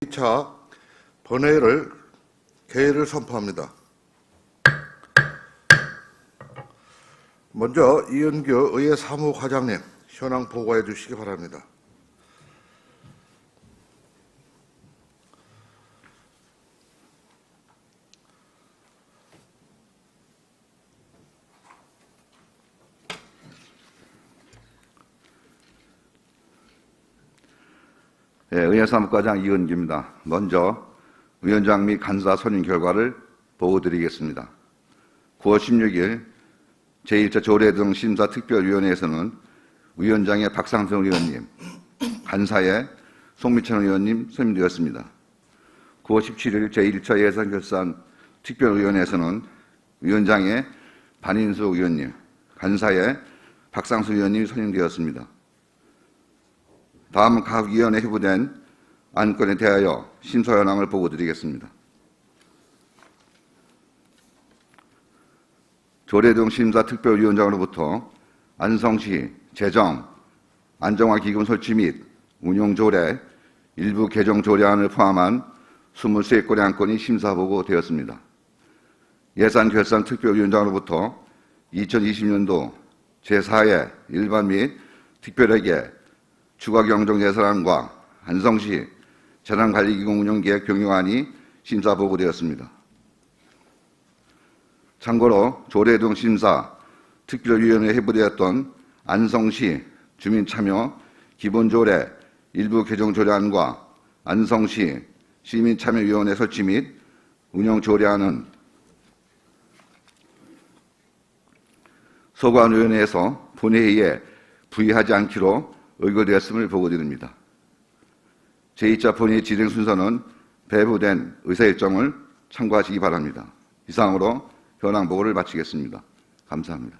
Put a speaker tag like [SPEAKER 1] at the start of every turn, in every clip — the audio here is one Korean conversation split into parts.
[SPEAKER 1] 2차 본회의를 개의를 선포합니다. 먼저 이은규 의회 사무과장님 현황 보고해 주시기 바랍니다.
[SPEAKER 2] 네, 의회 사무과장 이은규입니다. 먼저 위원장 및 간사 선임 결과를 보고드리겠습니다. 9월 16일 제1차 조례 등 심사특별위원회에서는 위원장의 박상성 의원님, 간사의 송미찬 의원님 선임되었습니다. 9월 17일 제1차 예산결산 특별위원회에서는 위원장의 반인수 의원님, 간사의 박상수 의원님이 선임되었습니다. 다음은 각 위원회 회부된 안건에 대하여 심사 현황을 보고드리겠습니다. 조례 등 심사특별위원장으로부터 안성시 재정, 안정화기금 설치 및 운용조례, 일부 개정 조례안을 포함한 23건의 안건이 심사보고되었습니다. 예산결산특별위원장으로부터 2020년도 제4회 일반 및 특별회계 추가경정예산안과 안성시 재난관리기금 운영계획 변경안이 심사보고되었습니다. 참고로 조례 등 심사 특별위원회에 회부되었던 안성시 주민참여 기본조례 일부 개정조례안과 안성시 시민참여위원회 설치 및 운영조례안은 소관위원회에서 본회의에 부의하지 않기로 의결되었음을 보고드립니다. 제2차 본회의 진행 순서는 배부된 의사일정을 참고하시기 바랍니다. 이상으로 현황 보고를 마치겠습니다. 감사합니다.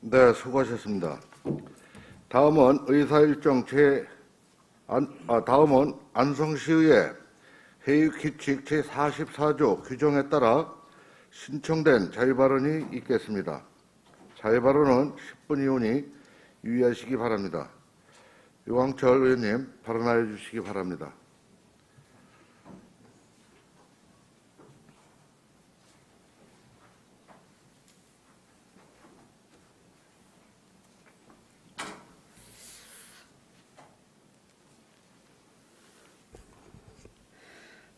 [SPEAKER 1] 네, 수고하셨습니다. 다음은 의사일정 다음은 안성시의회 회의규칙 제44조 규정에 따라 신청된 자유발언이 있겠습니다. 자유발언은 10분 이후니 유의하시기 바랍니다. 유광철 의원님 발언하여 주시기 바랍니다.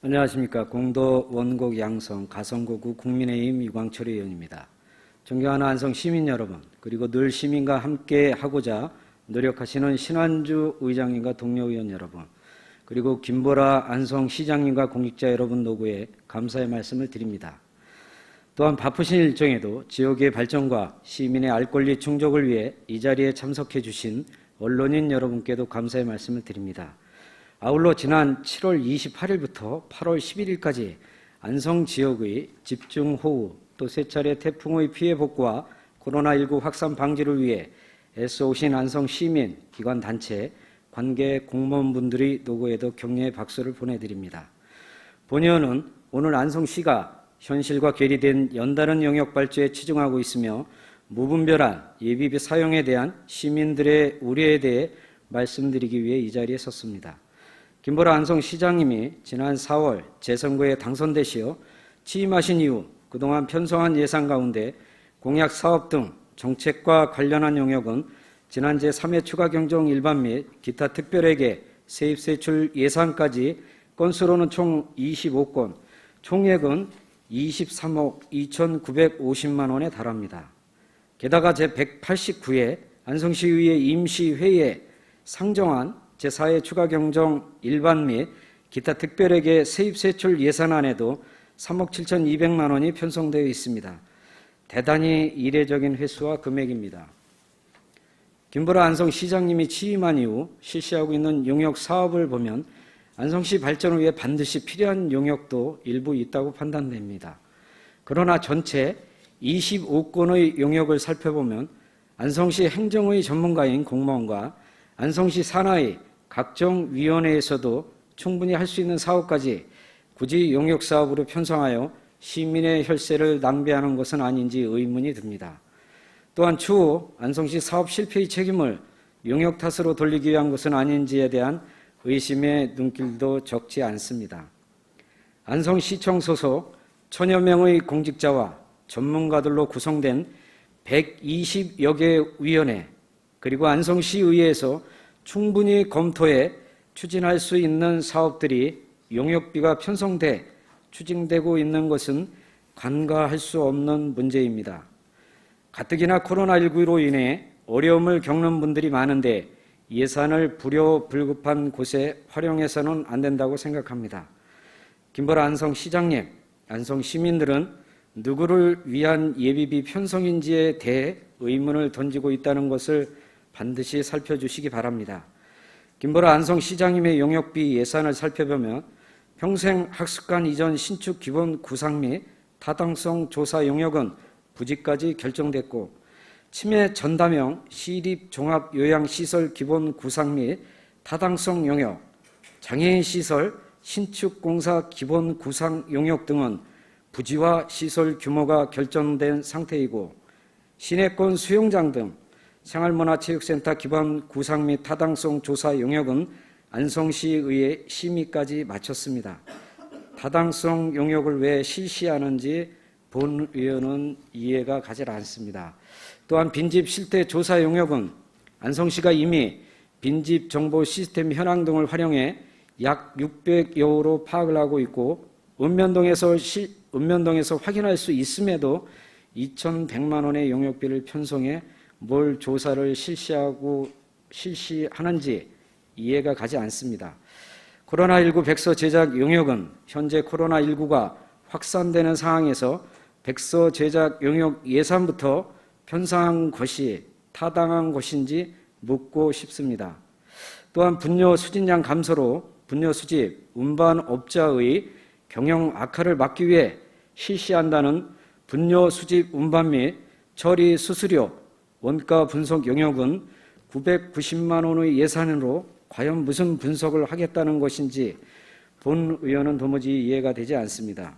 [SPEAKER 3] 안녕하십니까. 공도 원곡 양성 가성고구 국민의힘 유광철 의원입니다. 존경하는 안성 시민 여러분, 그리고 늘 시민과 함께 하고자 노력하시는 신한주 의장님과 동료 의원 여러분, 그리고 김보라 안성 시장님과 공직자 여러분 노고에 감사의 말씀을 드립니다. 또한 바쁘신 일정에도 지역의 발전과 시민의 알 권리 충족을 위해 이 자리에 참석해 주신 언론인 여러분께도 감사의 말씀을 드립니다. 아울러 지난 7월 28일부터 8월 11일까지 안성 지역의 집중호우 또 세 차례 태풍의 피해 복구와 코로나19 확산 방지를 위해 애써오신 안성 시민, 기관 단체, 관계 공무원분들의 노고에도 격려의 박수를 보내드립니다. 본의원은 오늘 안성시가 현실과 괴리된 연다른 영역 발주에 치중하고 있으며 무분별한 예비비 사용에 대한 시민들의 우려에 대해 말씀드리기 위해 이 자리에 섰습니다. 김보라 안성시장님이 지난 4월 재선거에 당선되시어 취임하신 이후 그동안 편성한 예산 가운데 공약 사업 등 정책과 관련한 영역은 지난 제3회 추가경정 일반 및 기타 특별회계 세입세출 예산까지 건수로는 총 25건, 총액은 23억 2,950만 원에 달합니다. 게다가 제189회 안성시의회 임시회의에 상정한 제4회 추가경정 일반 및 기타 특별회계 세입세출 예산안에도 3억 7,200만 원이 편성되어 있습니다. 대단히 이례적인 횟수와 금액입니다. 김보라 안성시장님이 취임한 이후 실시하고 있는 용역 사업을 보면 안성시 발전을 위해 반드시 필요한 용역도 일부 있다고 판단됩니다. 그러나 전체 25건의 용역을 살펴보면 안성시 행정의 전문가인 공무원과 안성시 산하의 각종 위원회에서도 충분히 할 수 있는 사업까지 굳이 용역사업으로 편성하여 시민의 혈세를 낭비하는 것은 아닌지 의문이 듭니다. 또한 추후 안성시 사업 실패의 책임을 용역 탓으로 돌리기 위한 것은 아닌지에 대한 의심의 눈길도 적지 않습니다. 안성시청 소속 1000여 명의 공직자와 전문가들로 구성된 120여 개 위원회, 그리고 안성시의회에서 충분히 검토해 추진할 수 있는 사업들이 용역비가 편성돼 추진되고 있는 것은 간과할 수 없는 문제입니다. 가뜩이나 코로나19로 인해 어려움을 겪는 분들이 많은데 예산을 불효불급한 곳에 활용해서는 안 된다고 생각합니다. 김보라 안성시장님, 안성시민들은 누구를 위한 예비비 편성인지에 대해 의문을 던지고 있다는 것을 반드시 살펴주시기 바랍니다. 김보라 안성시장님의 용역비 예산을 살펴보면 평생학습관 이전 신축 기본 구상 및 타당성 조사 용역은 부지까지 결정됐고, 치매 전담형 시립종합요양시설 기본 구상 및 타당성 용역, 장애인 시설 신축공사 기본 구상 용역 등은 부지와 시설 규모가 결정된 상태이고, 시내권 수영장 등 생활문화체육센터 기본 구상 및 타당성 조사 용역은 안성시의회 심의까지 마쳤습니다. 타당성 용역을 왜 실시하는지 본 의원은 이해가 가지 않습니다. 또한 빈집 실태 조사 용역은 안성시가 이미 빈집 정보 시스템 현황 등을 활용해 약 600여 호로 파악을 하고 있고, 읍면동에서 확인할 수 있음에도 2,100만 원의 용역비를 편성해 뭘 조사를 실시하는지 이해가 가지 않습니다. 코로나19 백서 제작 용역은 현재 코로나19가 확산되는 상황에서 백서 제작 용역 예산부터 편성한 것이 타당한 것인지 묻고 싶습니다. 또한 분뇨 수진량 감소로 분뇨 수집 운반업자의 경영 악화를 막기 위해 실시한다는 분뇨 수집 운반 및 처리 수수료 원가 분석 용역은 990만 원의 예산으로 과연 무슨 분석을 하겠다는 것인지 본 의원은 도무지 이해가 되지 않습니다.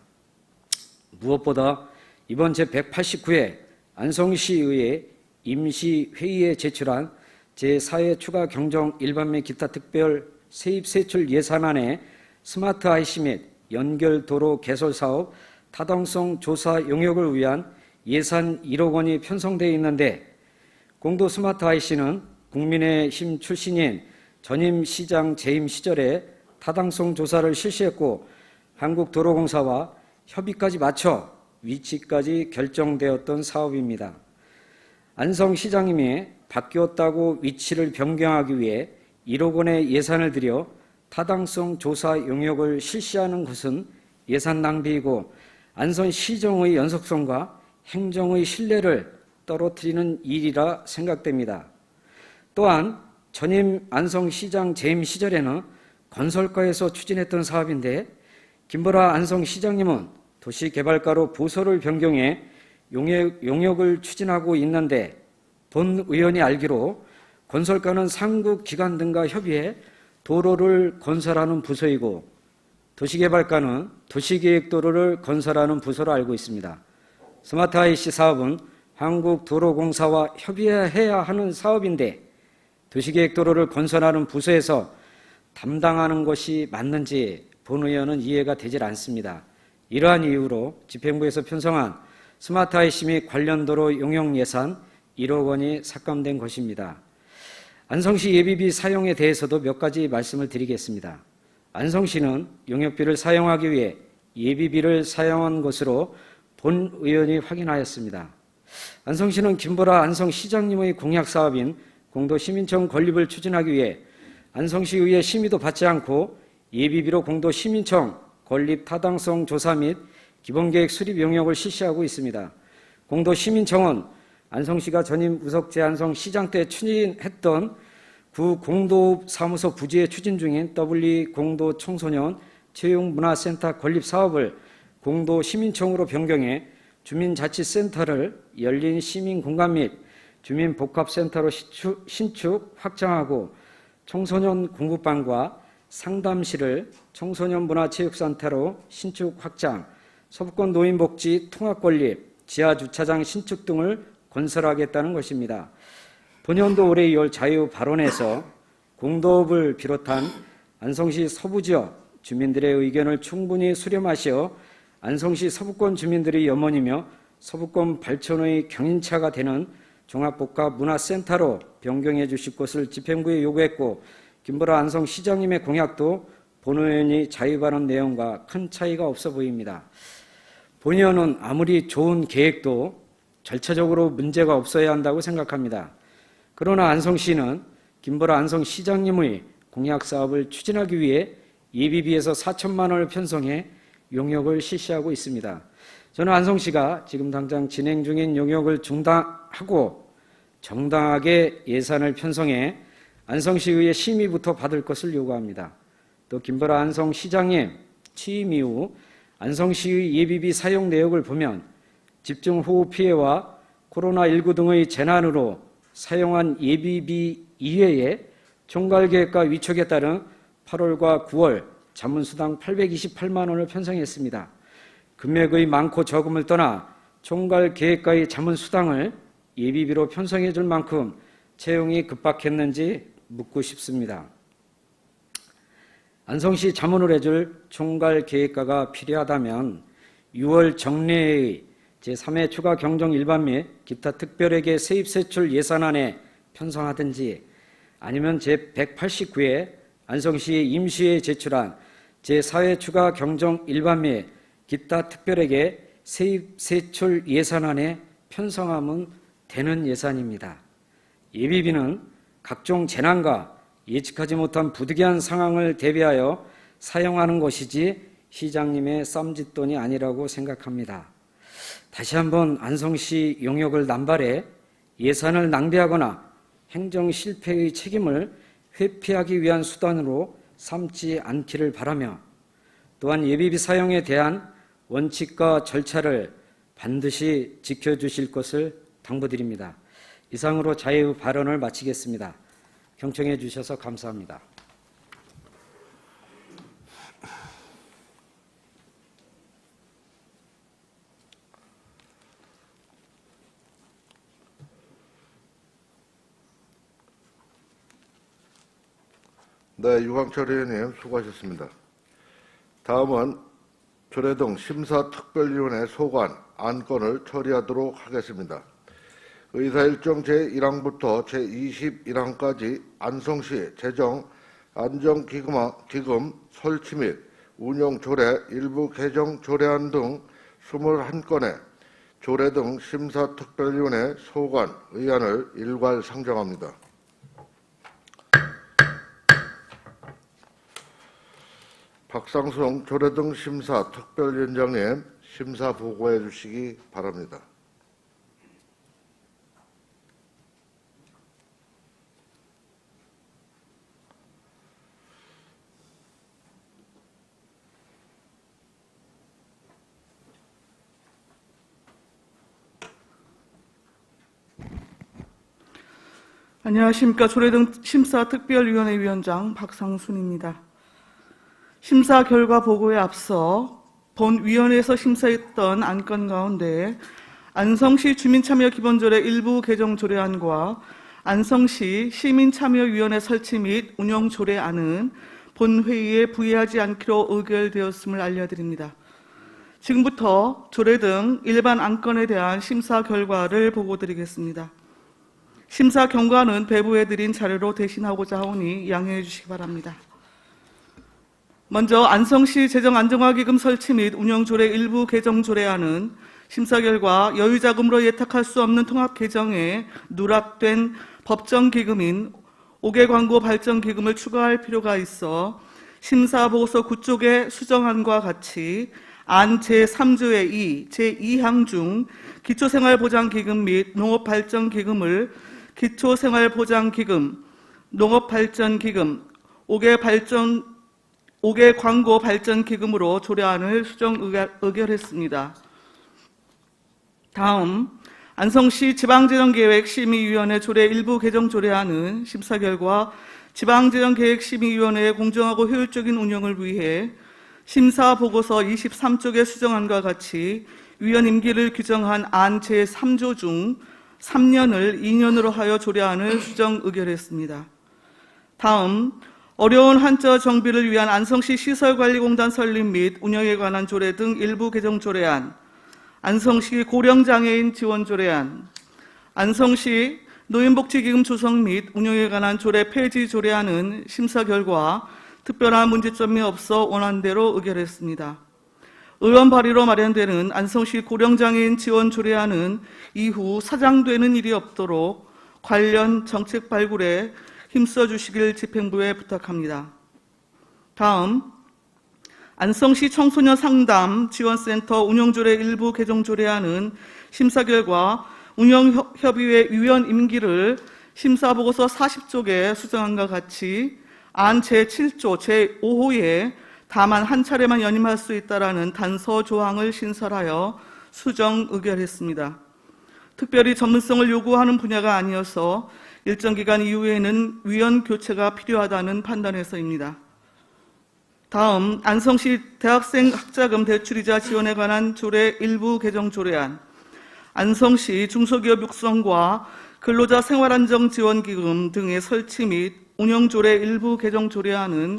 [SPEAKER 3] 무엇보다 이번 제189회 안성시의회 임시회의에 제출한 제4회 추가 경정 일반 및 기타 특별 세입세출 예산안에 스마트 IC 및 연결도로 개설사업 타당성 조사 용역을 위한 예산 1억 원이 편성되어 있는데, 공도 스마트 IC는 국민의힘 출신인 전임 시장 재임 시절에 타당성 조사를 실시했고, 한국도로공사와 협의까지 마쳐 위치까지 결정되었던 사업입니다. 안성시장님이 바뀌었다고 위치를 변경하기 위해 1억 원의 예산을 들여 타당성 조사 용역을 실시하는 것은 예산 낭비이고 안성시정의 연속성과 행정의 신뢰를 떨어뜨리는 일이라 생각됩니다. 또한 전임 안성시장 재임 시절에는 건설과에서 추진했던 사업인데, 김보라 안성시장님은 도시개발과로 부서를 변경해 용역을 추진하고 있는데, 본 의원이 알기로 건설과는 상급기관 등과 협의해 도로를 건설하는 부서이고, 도시개발과는 도시계획도로를 건설하는 부서로 알고 있습니다. 스마트 IC 사업은 한국도로공사와 협의해야 하는 사업인데 도시계획도로를 건설하는 부서에서 담당하는 것이 맞는지 본 의원은 이해가 되질 않습니다. 이러한 이유로 집행부에서 편성한 스마트 IC 및 관련 도로 용역 예산 1억 원이 삭감된 것입니다. 안성시 예비비 사용에 대해서도 몇 가지 말씀을 드리겠습니다. 안성시는 용역비를 사용하기 위해 예비비를 사용한 것으로 본 의원이 확인하였습니다. 안성시는 김보라 안성시장님의 공약 사업인 공도시민청 건립을 추진하기 위해 안성시의회 심의도 받지 않고 예비비로 공도시민청 건립 타당성 조사 및 기본계획 수립 용역을 실시하고 있습니다. 공도시민청은 안성시가 전임 우석재 안성시장 때 추진했던 구 공도사무소 부지에 추진 중인 WE 공도청소년 체육문화센터 건립 사업을 공도시민청으로 변경해 주민자치센터를 열린 시민공간 및 주민복합센터로 신축 확장하고 청소년 공부방과 상담실을 청소년문화체육센터로 신축 확장, 서부권 노인복지 통합건립, 지하주차장 신축 등을 건설하겠다는 것입니다. 본연도 올해 2월 자유발언에서 공도읍을 비롯한 안성시 서부지역 주민들의 의견을 충분히 수렴하시어 안성시 서부권 주민들의 염원이며 서부권 발전의 경인차가 되는 종합복합문화센터로 변경해 주실 것을 집행부에 요구했고, 김보라 안성시장님의 공약도 본 의원이 자유발언 내용과 큰 차이가 없어 보입니다. 본 의원은 아무리 좋은 계획도 절차적으로 문제가 없어야 한다고 생각합니다. 그러나 안성시는 김보라 안성시장님의 공약 사업을 추진하기 위해 예비비에서 4천만 원을 편성해 용역을 실시하고 있습니다. 저는 안성시가 지금 당장 진행 중인 용역을 중단하고 정당하게 예산을 편성해 안성시의회 심의부터 받을 것을 요구합니다. 또 김보라 안성시장님 취임 이후 안성시의 예비비 사용 내역을 보면 집중호우 피해와 코로나19 등의 재난으로 사용한 예비비 이외에 총괄계획과 위촉에 따른 8월과 9월 자문수당 828만 원을 편성했습니다. 금액의 많고 적음을 떠나 총괄계획과의 자문수당을 예비비로 편성해 줄 만큼 채용이 급박했는지 묻고 싶습니다. 안성시 자문을 해줄 총괄계획과가 필요하다면 6월 정례의 제3회 추가 경정 일반 및 기타 특별회계 세입세출 예산안에 편성하든지 아니면 제189회 안성시 임시회에 제출한 제4회 추가 경정 일반 및 기타 특별회계 세입세출 예산안에 편성하면 되는 예산입니다. 예비비는 각종 재난과 예측하지 못한 부득이한 상황을 대비하여 사용하는 것이지 시장님의 쌈짓돈이 아니라고 생각합니다. 다시 한번 안성시 용역을 남발해 예산을 낭비하거나 행정 실패의 책임을 회피하기 위한 수단으로 삼지 않기를 바라며, 또한 예비비 사용에 대한 원칙과 절차를 반드시 지켜주실 것을 당부드립니다. 이상으로 자유 발언을 마치겠습니다. 경청해 주셔서 감사합니다.
[SPEAKER 1] 네, 유광철 의원님 수고하셨습니다. 다음은 조례등 심사특별위원회 소관 안건을 처리하도록 하겠습니다. 의사일정 제1항부터 제21항까지 안성시 재정 안정기금 설치 및 운영 조례 일부 개정 조례안 등 21건의 조례등 심사특별위원회 소관 의안을 일괄 상정합니다. 박상승 조례등 심사 특별위원장님 심사 보고해 주시기 바랍니다.
[SPEAKER 4] 안녕하십니까. 조례등 심사특별위원회 위원장 박상순입니다. 심사 결과 보고에 앞서 본 위원회에서 심사했던 안건 가운데 안성시 주민참여기본조례 일부 개정 조례안과 안성시 시민참여위원회 설치 및 운영 조례안은 본 회의에 부의하지 않기로 의결되었음을 알려드립니다. 지금부터 조례 등 일반 안건에 대한 심사 결과를 보고드리겠습니다. 심사 경과는 배부해드린 자료로 대신하고자 하오니 양해해 주시기 바랍니다. 먼저 안성시 재정안정화기금 설치 및 운영조례 일부 개정 조례안은 심사 결과 여유자금으로 예탁할 수 없는 통합개정에 누락된 법정기금인 5개 광고 발전기금을 추가할 필요가 있어 심사보고서 9쪽의 수정안과 같이 안 제3조의 2, 제2항 중 기초생활보장기금 및 농업발전기금을 기초생활보장기금, 농업발전기금, 5개 광고 발전기금으로 조례안을 수정 의결했습니다. 다음 안성시 지방재정계획심의위원회 조례 일부 개정 조례안은 심사 결과 지방재정계획심의위원회의 공정하고 효율적인 운영을 위해 심사보고서 23쪽의 수정안과 같이 위원 임기를 규정한 안 제3조 중 3년을 2년으로 하여 조례안을 수정 의결했습니다. 다음, 어려운 한자 정비를 위한 안성시 시설관리공단 설립 및 운영에 관한 조례 등 일부 개정 조례안, 안성시 고령장애인 지원 조례안, 안성시 노인복지기금 조성 및 운영에 관한 조례 폐지 조례안은 심사 결과 특별한 문제점이 없어 원안대로 의결했습니다. 의원 발의로 마련되는 안성시 고령장애인 지원 조례안은 이후 사장되는 일이 없도록 관련 정책 발굴에 힘써 주시길 집행부에 부탁합니다. 다음, 안성시 청소년 상담 지원센터 운영조례 일부 개정 조례안은 심사 결과 운영협의회 위원 임기를 심사보고서 40쪽에 수정안과 같이 안 제7조 제5호에 다만 한 차례만 연임할 수 있다라는 단서 조항을 신설하여 수정 의결했습니다. 특별히 전문성을 요구하는 분야가 아니어서 일정 기간 이후에는 위원 교체가 필요하다는 판단에서입니다. 다음, 안성시 대학생 학자금 대출이자 지원에 관한 조례 일부 개정 조례안, 안성시 중소기업 육성과 근로자 생활안정지원기금 등의 설치 및 운영조례 일부 개정 조례안은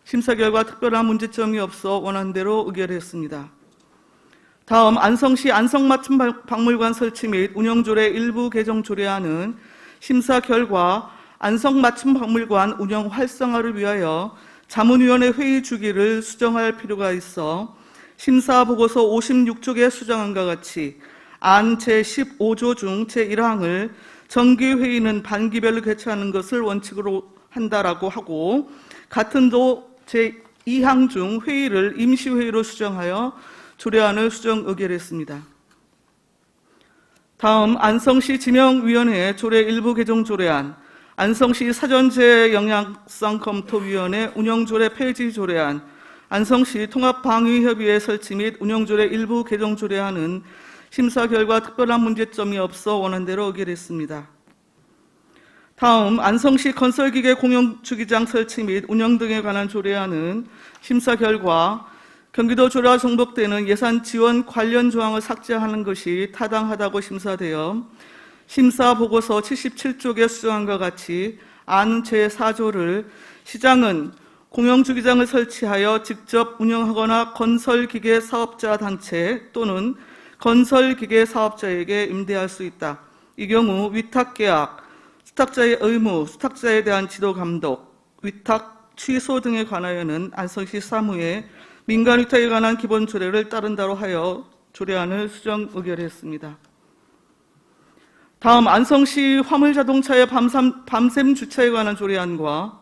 [SPEAKER 4] 심사 결과 특별한 문제점이 없어 원안대로 의결했습니다. 다음, 안성시 안성맞춤박물관 설치 및 운영조례 일부 개정 조례안은 심사 결과 안성맞춤박물관 운영 활성화를 위하여 자문위원회 회의 주기를 수정할 필요가 있어 심사보고서 56쪽의 수정안과 같이 안 제15조 중 제1항을 정기회의는 반기별로 개최하는 것을 원칙으로 한다라고 하고 같은 도 제2항 중 회의를 임시회의로 수정하여 조례안을 수정 의결했습니다. 다음, 안성시 지명위원회 조례 일부 개정 조례안, 안성시 사전재해 영향성 검토위원회 운영조례 폐지 조례안, 안성시 통합방위협의회 설치 및 운영조례 일부 개정 조례안은 심사 결과 특별한 문제점이 없어 원안대로 의결했습니다. 다음, 안성시 건설기계 공용주기장 설치 및 운영 등에 관한 조례안은 심사 결과 경기도 조례와 정복되는 예산 지원 관련 조항을 삭제하는 것이 타당하다고 심사되어 심사보고서 77쪽의 수정안과 같이 안 제4조를 시장은 공용주기장을 설치하여 직접 운영하거나 건설기계 사업자 단체 또는 건설기계 사업자에게 임대할 수 있다. 이 경우 위탁계약, 수탁자의 의무, 수탁자에 대한 지도 감독, 위탁 취소 등에 관하여는 안성시 사무에 민간 위탁에 관한 기본 조례를 따른다로 하여 조례안을 수정 의결했습니다. 다음, 안성시 화물자동차의 밤샘 주차에 관한 조례안과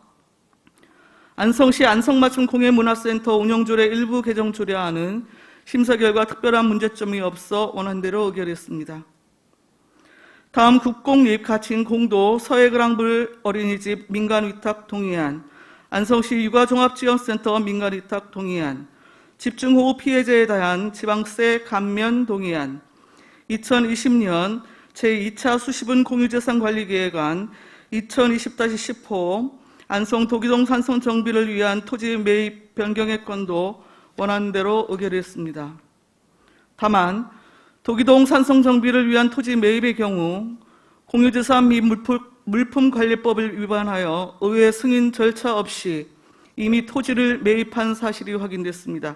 [SPEAKER 4] 안성시 안성맞춤 공예문화센터 운영조례 일부 개정 조례안은 심사 결과 특별한 문제점이 없어 원안대로 의결했습니다. 다음, 국공립 가칭 공도 서해그랑불 어린이집 민간위탁 동의안, 안성시 육아종합지원센터 민간위탁 동의안, 집중호우 피해자에 대한 지방세 감면 동의안, 2020년 제2차 수시분 공유재산관리계획안 2020-10호 안성 도기동 산성 정비를 위한 토지 매입 변경의 건도 원안대로 의결했습니다. 다만 도기동 산성 정비를 위한 토지 매입의 경우 공유재산 및 물품관리법을 위반하여 의회 승인 절차 없이 이미 토지를 매입한 사실이 확인됐습니다.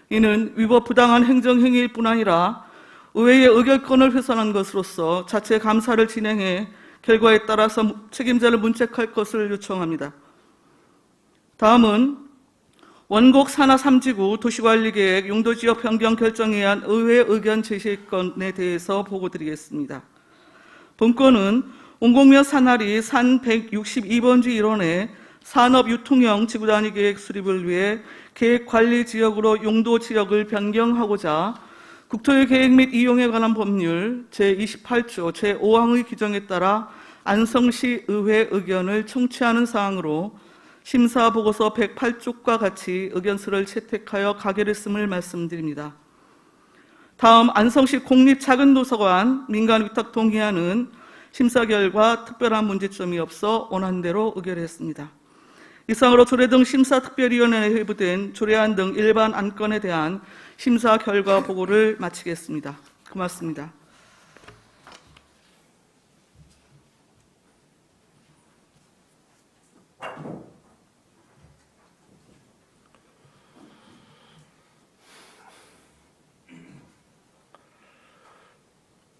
[SPEAKER 4] 이는 위법 부당한 행정행위일 뿐 아니라 의회의 의결권을 훼손한 것으로서 자체 감사를 진행해 결과에 따라서 책임자를 문책할 것을 요청합니다. 다음은 원곡 산하 3지구 도시관리계획 용도지역 변경 결정에 의한 의회 의견 제시건에 대해서 보고드리겠습니다. 본건은 온곡면 산하리 산 162번지 1원의 산업유통형 지구단위 계획 수립을 위해 계획관리지역으로 용도지역을 변경하고자 국토의 계획 및 이용에 관한 법률 제28조 제5항의 규정에 따라 안성시 의회 의견을 청취하는 사항으로 심사보고서 108쪽과 같이 의견서를 채택하여 가결했음을 말씀드립니다. 다음, 안성시 공립 작은 도서관 민간위탁 동의안은 심사 결과 특별한 문제점이 없어 원안대로 의결했습니다. 이상으로 조례 등 심사특별위원회에 회부된 조례안 등 일반 안건에 대한 심사 결과 보고를 마치겠습니다. 고맙습니다.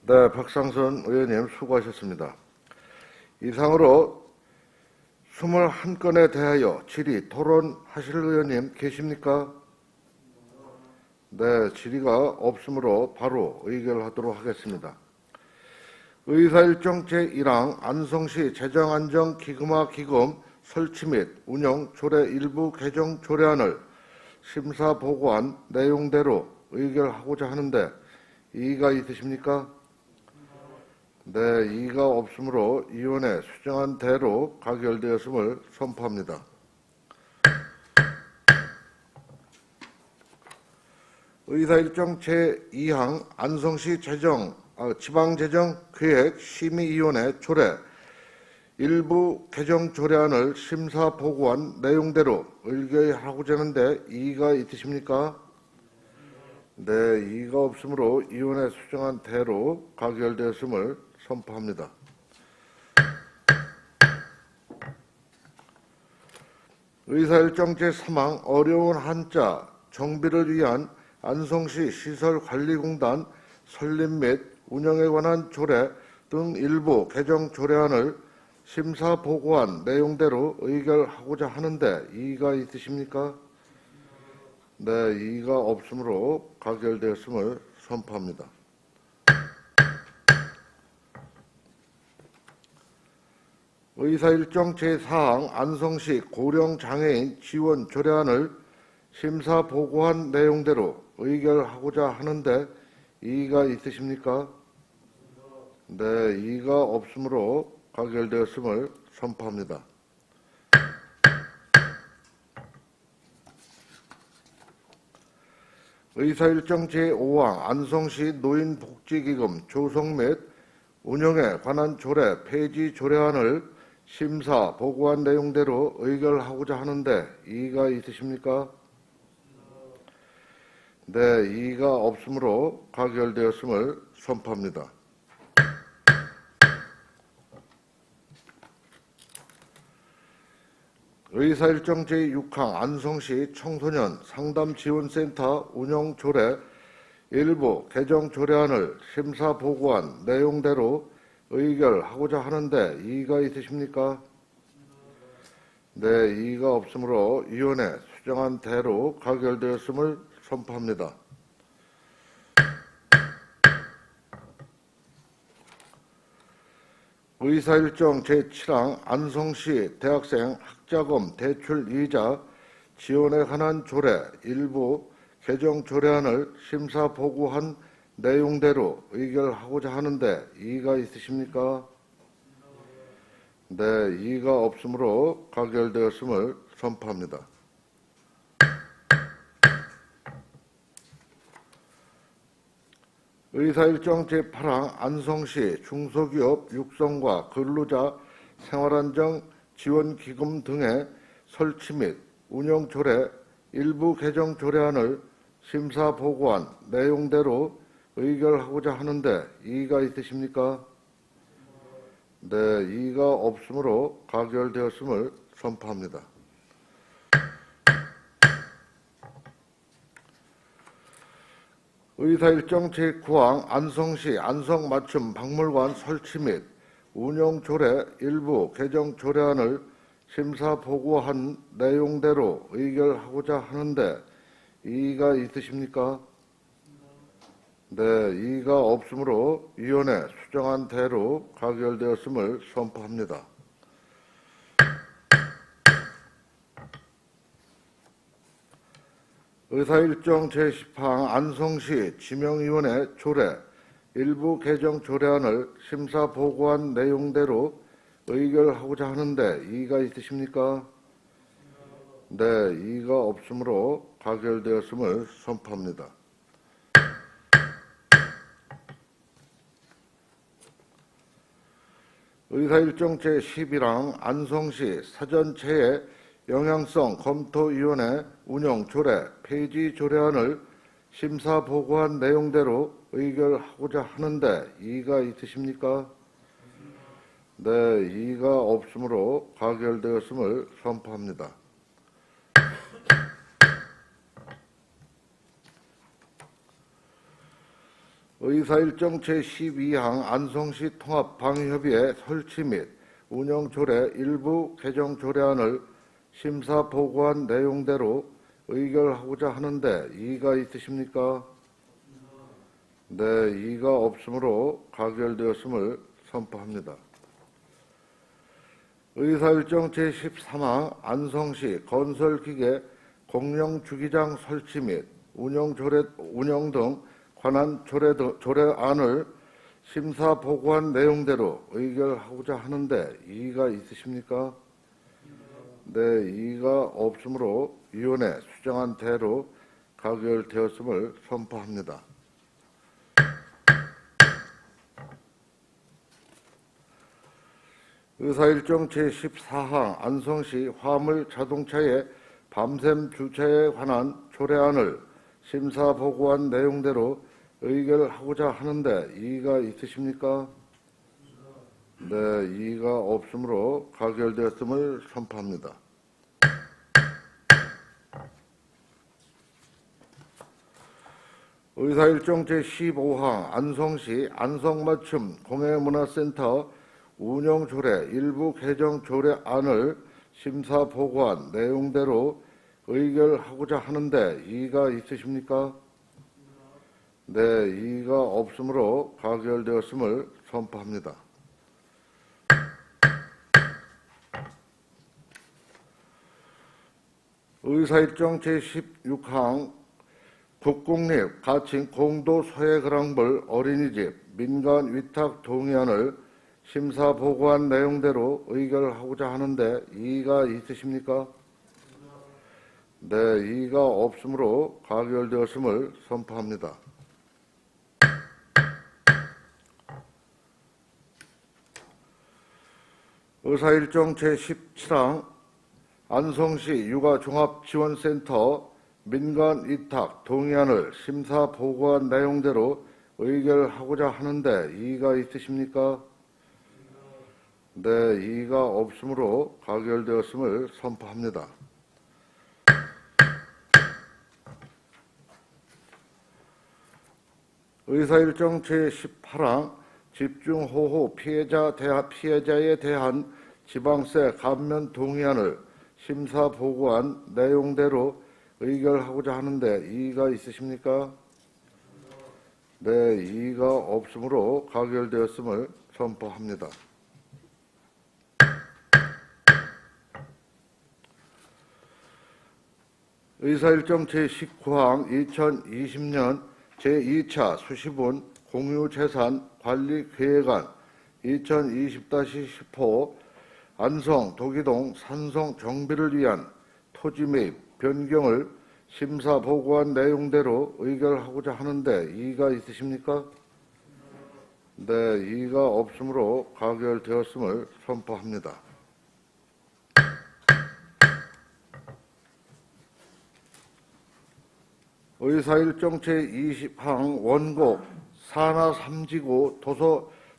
[SPEAKER 1] 네, 박상선 의원님 수고하셨습니다. 이상으로 21건에 대하여 질의, 토론하실 의원님 계십니까? 네, 질의가 없으므로 바로 의결하도록 하겠습니다. 의사일정 제1항 안성시 재정안정기금화 기금 설치 및 운영 조례 일부 개정 조례안을 심사 보고한 내용대로 의결하고자 하는데 이의가 있으십니까? 네, 이의가 없으므로 위원회 수정한 대로 가결되었음을 선포합니다. 의사일정 제2항 안성시 지방재정계획 심의위원회 조례 일부 개정 조례안을 심사 보고한 내용대로 의결하고자 하는데 이의가 있으십니까? 네, 이의가 없으므로 위원회 수정한 대로 가결되었음을 선포합니다. 의사일정 제3항 어려운 한자 정비를 위한 안성시 시설관리공단 설립 및 운영에 관한 조례 등 일부 개정 조례안을 심사 보고한 내용대로 의결하고자 하는데 이의가 있으십니까? 네, 이의가 없으므로 가결되었음을 선포합니다. 의사일정 제4항 안성시 고령장애인 지원 조례안을 심사 보고한 내용대로 의결하고자 하는데 이의가 있으십니까? 네, 이의가 없으므로 가결되었음을 선포합니다. 의사일정 제5항 안성시 노인복지기금 조성 및 운영에 관한 조례 폐지 조례안을 심사 보고한 내용대로 의결하고자 하는데 이의가 있으십니까? 네, 이의가 없으므로 가결되었음을 선포합니다. 의사일정 제6항 안성시 청소년 상담지원센터 운영 조례 일부 개정 조례안을 심사 보고한 내용대로 의결하고자 하는데 이의가 있으십니까? 네, 이의가 없으므로 위원회 수정한 대로 가결되었음을 선포합니다. 의사일정 제7항 안성시 대학생 학자금 대출 이자 지원에 관한 조례 일부 개정 조례안을 심사 보고한 내용대로 의결하고자 하는데 이의가 있으십니까? 네, 이의가 없으므로 가결되었음을 선포합니다. 의사일정 제8항 안성시 중소기업 육성과 근로자 생활안정 지원기금 등의 설치 및 운영 조례 일부 개정 조례안을 심사 보고한 내용대로 의결하고자 하는데 이의가 있으십니까? 네, 이의가 없으므로 가결되었음을 선포합니다. 의사일정 제9항 안성시 안성맞춤 박물관 설치 및 운영 조례 일부 개정 조례안을 심사 보고한 내용대로 의결하고자 하는데 이의가 있으십니까? 네, 이의가 없으므로 위원회 수정한 대로 가결되었음을 선포합니다. 의사일정 제10항 안성시 지명위원회 조례 일부 개정 조례안을 심사 보고한 내용대로 의결하고자 하는데 이의가 있으십니까? 네, 이의가 없으므로 가결되었음을 선포합니다. 의사일정 제11항 안성시 사전체의 영향성 검토위원회 운영 조례 폐지 조례안을 심사 보고한 내용대로 의결하고자 하는데 이의가 있으십니까? 네, 이의가 없으므로 가결되었음을 선포합니다. 의사일정 제12항 안성시 통합방위협의회 설치 및 운영 조례 일부 개정 조례안을 심사 보고한 내용대로 의결하고자 하는데 이의가 있으십니까? 네, 이의가 없으므로 가결되었음을 선포합니다. 의사일정 제13항 안성시 건설기계 공영주기장 설치 및 운영 등 관한 조례안을 심사 보고한 내용대로 의결하고자 하는데 이의가 있으십니까? 네, 이의가 없으므로 위원회 수정한 대로 가결되었음을 선포합니다. 의사일정 제14항 안성시 화물 자동차의 밤샘 주차에 관한 조례안을 심사 보고한 내용대로 의결하고자 하는데 이의가 있으십니까? 네, 이의가 없으므로 가결되었음을 선포합니다. 의사일정 제15항 안성시 안성맞춤 공예문화센터 운영조례 일부 개정 조례안을 심사 보고한 내용대로 의결하고자 하는데 이의가 있으십니까? 네, 이의가 없으므로 가결되었음을 선포합니다. 의사일정 제16항 국공립 가칭 공도 소액그랑블 어린이집 민간 위탁 동의안을 심사 보고한 내용대로 의결하고자 하는데 이의가 있으십니까? 네, 이의가 없으므로 가결되었음을 선포합니다. 의사일정 제17항 안성시 육아종합지원센터 민간 위탁 동의안을 심사 보고한 내용대로 의결하고자 하는데 이의가 있으십니까? 네, 이의가 없으므로 가결되었음을 선포합니다. 의사일정 제18항 집중호우 피해자에 대한 지방세 감면 동의안을 심사 보고한 내용대로 의결하고자 하는데 이의가 있으십니까? 네, 이의가 없으므로 가결되었음을 선포합니다. 의사일정 제19항 2020년 제2차 수시분 공유재산 관리계획안 2020-10호 안성 도기동 산성 정비를 위한 토지 매입 변경을 심사 보고한 내용대로 의결하고자 하는데 이의가 있으십니까? 네, 이의가 없으므로 가결되었음을 선포합니다. 의사일정 제20항 원곡 산하 3지구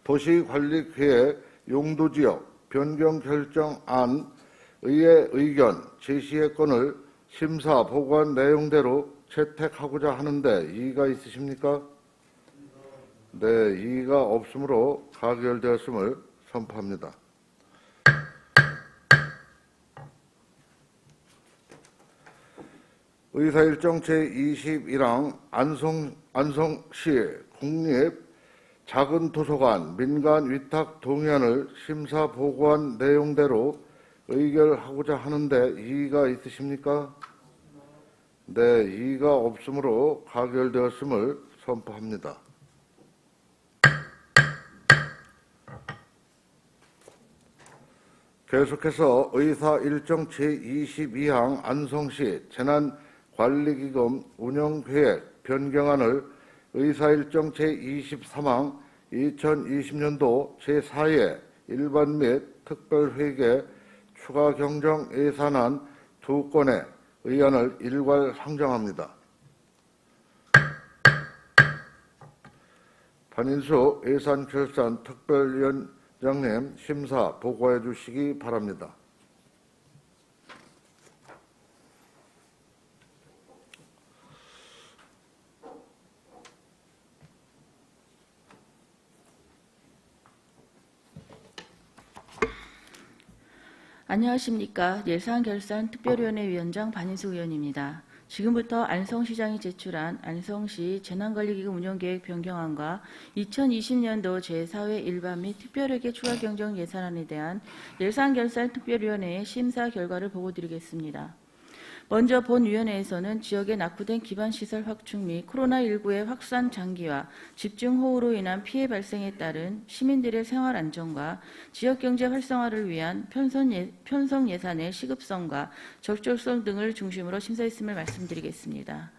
[SPEAKER 1] 도시관리계획 용도지역 변경 결정안 의회 의견 제시의 건을 심사 보고한 내용대로 채택하고자 하는데 이의가 있으십니까? 네, 이의가 없으므로 가결되었음을 선포합니다. 의사일정 제21항 안성시 국립 작은 도서관 민간 위탁 동의안을 심사 보고한 내용대로 의결하고자 하는데 이의가 있으십니까? 네, 이의가 없으므로 가결되었음을 선포합니다. 계속해서 의사일정 제22항 안성시 재난관리기금 운영계획 변경안을 의사일정 제23항 2020년도 제4회 일반 및 특별회계 추가 경정 예산안 2건의 의안을 일괄 상정합니다. 반인수 예산결산 특별위원장님 심사 보고해 주시기 바랍니다.
[SPEAKER 5] 안녕하십니까. 예산결산특별위원회 위원장 반인수 의원입니다. 지금부터 안성시장이 제출한 안성시 재난관리기금 운영계획 변경안과 2020년도 제4회 일반 및 특별회계 추가 경정 예산안에 대한 예산결산특별위원회의 심사 결과를 보고드리겠습니다. 먼저 본위원회에서는 지역에 낙후된 기반시설 확충 및 코로나19의 확산 장기화, 집중호우로 인한 피해 발생에 따른 시민들의 생활 안정과 지역경제 활성화를 위한 편성 예산의 시급성과 적절성 등을 중심으로 심사했음을 말씀드리겠습니다.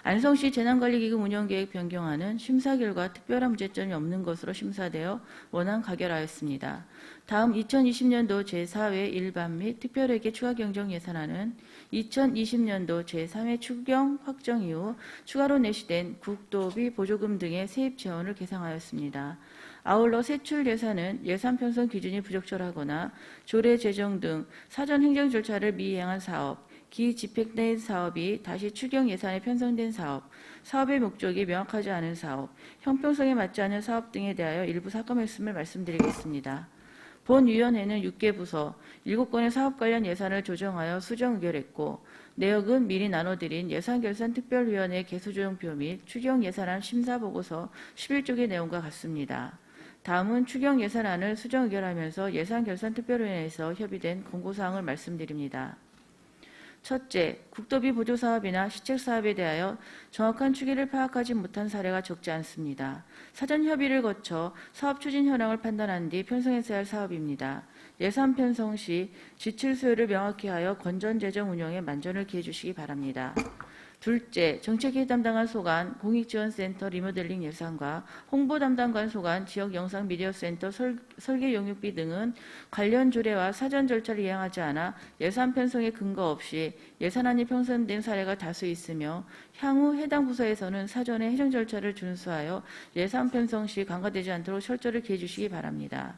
[SPEAKER 5] 안성시 재난관리기금 운영계획 변경안은 심사 결과 특별한 문제점이 없는 것으로 심사되어 원안 가결하였습니다. 다음 2020년도 제4회 일반 및 특별회계 추가 경정 예산안은 2020년도 제3회 추경 확정 이후 추가로 내시된 국도비 보조금 등의 세입 재원을 계상하였습니다. 아울러 세출 예산은 예산 편성 기준이 부적절하거나 조례 제정 등 사전 행정 절차를 미이행한 사업, 기집행된 사업이 다시 추경 예산에 편성된 사업, 사업의 목적이 명확하지 않은 사업, 형평성에 맞지 않은 사업 등에 대하여 일부 삭감했음을 말씀드리겠습니다. 본위원회는 6개 부서, 7건의 사업 관련 예산을 조정하여 수정 의결했고 내역은 미리 나눠드린 예산결산특별위원회 개수조정표 및 추경 예산안 심사보고서 11쪽의 내용과 같습니다. 다음은 추경 예산안을 수정 의결하면서 예산결산특별위원회에서 협의된 공고사항을 말씀드립니다. 첫째, 국도비 보조사업이나 시책사업에 대하여 정확한 추계를 파악하지 못한 사례가 적지 않습니다. 사전 협의를 거쳐 사업 추진 현황을 판단한 뒤 편성했어야 할 사업입니다. 예산 편성 시 지출 수요를 명확히 하여 건전 재정 운영에 만전을 기해 주시기 바랍니다. 둘째, 정책회 담당관 소관, 공익지원센터 리모델링 예산과 홍보 담당관 소관, 지역영상미디어센터 설계 용역비 등은 관련 조례와 사전 절차를 이행하지 않아 예산 편성에 근거 없이 예산안이 편성된 사례가 다수 있으며 향후 해당 부서에서는 사전에 해정 절차를 준수하여 예산 편성 시 간과되지 않도록 철저를 기해 주시기 바랍니다.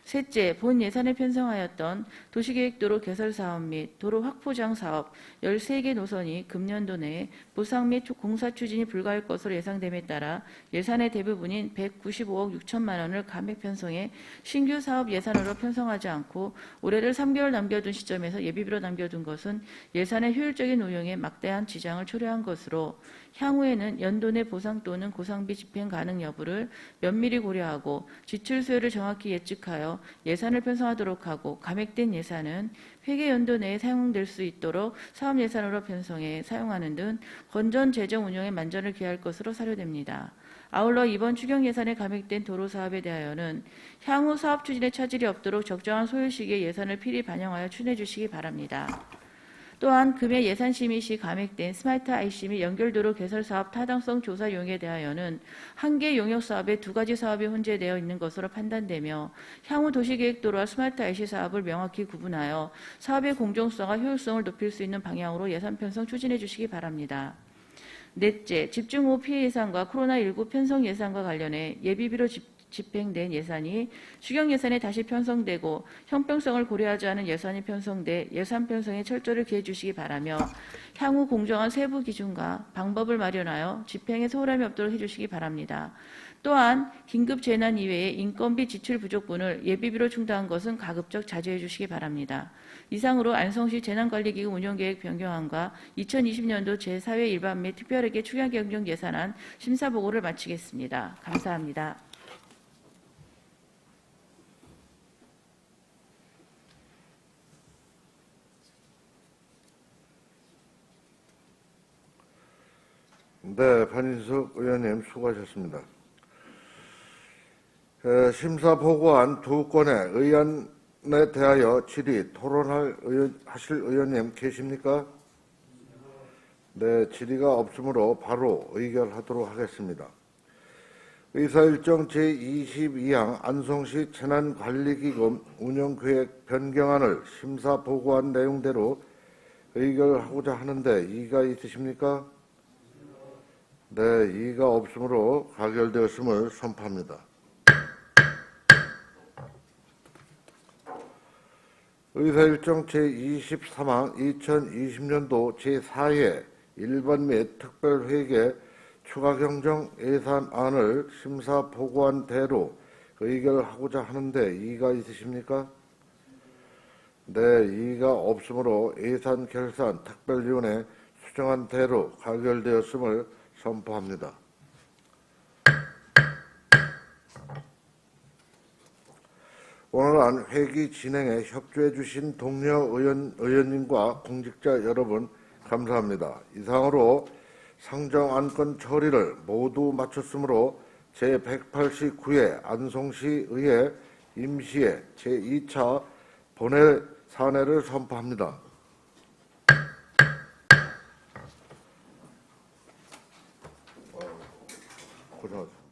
[SPEAKER 5] 셋째, 본 예산에 편성하였던 도시계획도로 개설사업 및 도로 확포장 사업 13개 노선이 금년도 내에 보상 및 공사 추진이 불가할 것으로 예상됨에 따라 예산의 대부분인 195억 6천만 원을 감액 편성해 신규 사업 예산으로 편성하지 않고 올해를 3개월 남겨둔 시점에서 예비비로 남겨둔 것은 예산의 효율적인 운용에 막대한 지장을 초래한 것으로 향후에는 연도 내 보상 또는 고상비 집행 가능 여부를 면밀히 고려하고 지출 수요를 정확히 예측하여 예산을 편성하도록 하고 감액된 예산은 회계 연도 내에 사용될 수 있도록 사업 예산으로 편성해 사용하는 등 건전 재정 운영에 만전을 기할 것으로 사료됩니다. 아울러 이번 추경 예산에 감액된 도로 사업에 대하여는 향후 사업 추진에 차질이 없도록 적정한 소요 시기에 예산을 필히 반영하여 추진해 주시기 바랍니다. 또한 금해 예산 심의 시 감액된 스마트 IC 및 연결도로 개설 사업 타당성 조사 용역에 대하여는 한 개 용역 사업에 2가지 사업이 혼재되어 있는 것으로 판단되며 향후 도시계획도로와 스마트 IC 사업을 명확히 구분하여 사업의 공정성과 효율성을 높일 수 있는 방향으로 예산 편성 추진해 주시기 바랍니다. 넷째, 집중호우 피해 예산과 코로나19 편성 예산과 관련해 예비비로 집행된 예산이 추경 예산에 다시 편성되고 형평성을 고려하지 않은 예산이 편성돼 예산 편성에 철저를 기해 주시기 바라며 향후 공정한 세부 기준과 방법을 마련하여 집행에 소홀함이 없도록 해주시기 바랍니다. 또한 긴급 재난 이외에 인건비 지출 부족분을 예비비로 충당한 것은 가급적 자제해 주시기 바랍니다. 이상으로 안성시 재난관리기금 운영계획 변경안과 2020년도 제4회 일반 및 특별회계 추경 경정 예산안 심사보고를 마치겠습니다. 감사합니다.
[SPEAKER 1] 네, 반인숙 의원님 수고하셨습니다. 심사 보고안 2건의 의안에 대하여 질의, 토론하실 의원님 계십니까? 네, 질의가 없으므로 바로 의결하도록 하겠습니다. 의사일정 제22항 안성시 재난관리기금 운영계획 변경안을 심사 보고한 내용대로 의결하고자 하는데 이의가 있으십니까? 네, 이의가 없으므로 가결되었음을 선포합니다. 의사일정 제23항 2020년도 제4회 일반 및 특별회계 추가 경정 예산안을 심사 보고한 대로 의결하고자 하는데 이의가 있으십니까? 네, 이의가 없으므로 예산 결산 특별위원회 수정한 대로 가결되었음을 선포합니다. 오늘은 회기 진행에 협조해 주신 동료 의원님과 공직자 여러분 감사합니다. 이상으로 상정안건 처리를 모두 마쳤으므로 제189회 안성시의회 임시회 제2차 본회 사내를 선포합니다. 고생하셨습니다.